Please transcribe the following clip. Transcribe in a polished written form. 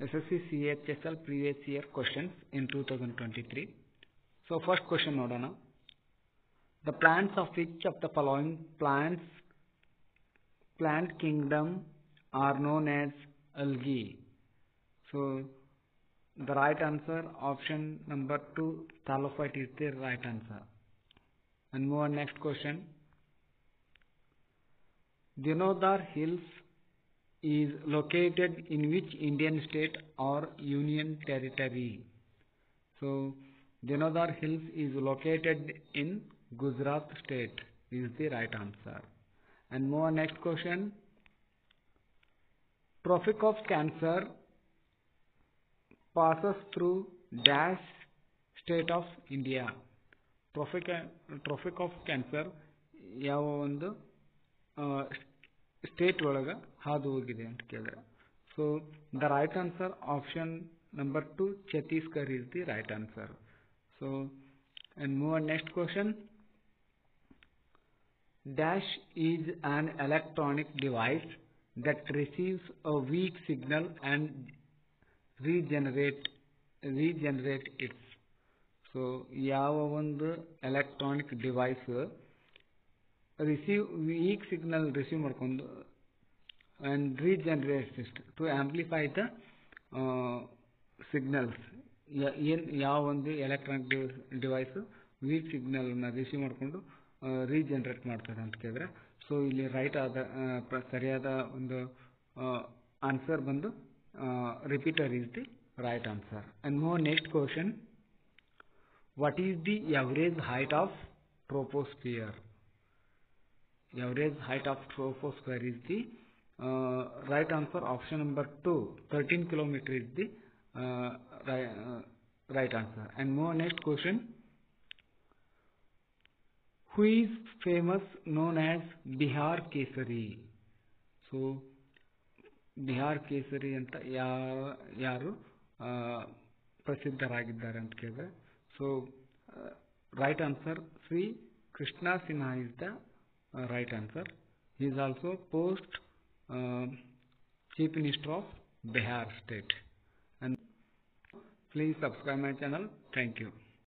SSC CHSL previous year questions in 2023. So first question nodana. The plants of which of the following plant kingdom are known as algae? So the right answer, option number 2, thallophyte is the right answer. And move on next question. Dinodar Hills is located in which Indian state or union territory? So Dinodar Hills is located in Gujarat state is the right answer. And move on next question. Trophic of Cancer passes through dash state of India. Trophic of Cancer ಯಾವ ಒಂದು state ಒಳಗೆ ಹಾದು ಹೋಗಿದೆ ಅಂತ ಕೇಳಿದ್ರೆ. So the right answer, option number 2, Chhattisgarh is the right answer. So and move on next question. Dash is an electronic device that receives a weak signal and regenerate it. So ಯಾವ ಒಂದು electronic device weak signal receive ಮಾಡ್ಕೊಂಡು and regenerates it to amplify the signals. ಯಾವ ಒಂದು electronic device weak ಸಿಗ್ನಲ್ನ receive ಮಾಡಿಕೊಂಡು regenerate ಮಾಡ್ತದೆ ಅಂತ ಕೇಳಿದ್ರೆ. ಸೊ ಇಲ್ಲಿ ರೈಟ್ ಆದ ಸರಿಯಾದ ಒಂದು ಆನ್ಸರ್ ಬಂದು repeater is the right answer. And move next question. What is the average height of troposphere? Average height of troposphere is the right answer, option number 2, 13 kilometer is the right answer. And more next question. Who is famous known as Bihar Kesari? So Bihar Kesari anta yaru ಪ್ರಸಿದ್ಧರಾಗಿದ್ದಾರೆ ಅಂತ ಕೇಳಿದ್ರೆ. So right answer, Shri Krishna Sinha is the right answer. He is also post Chief Minister of Bihar state. And please subscribe my channel. Thank you.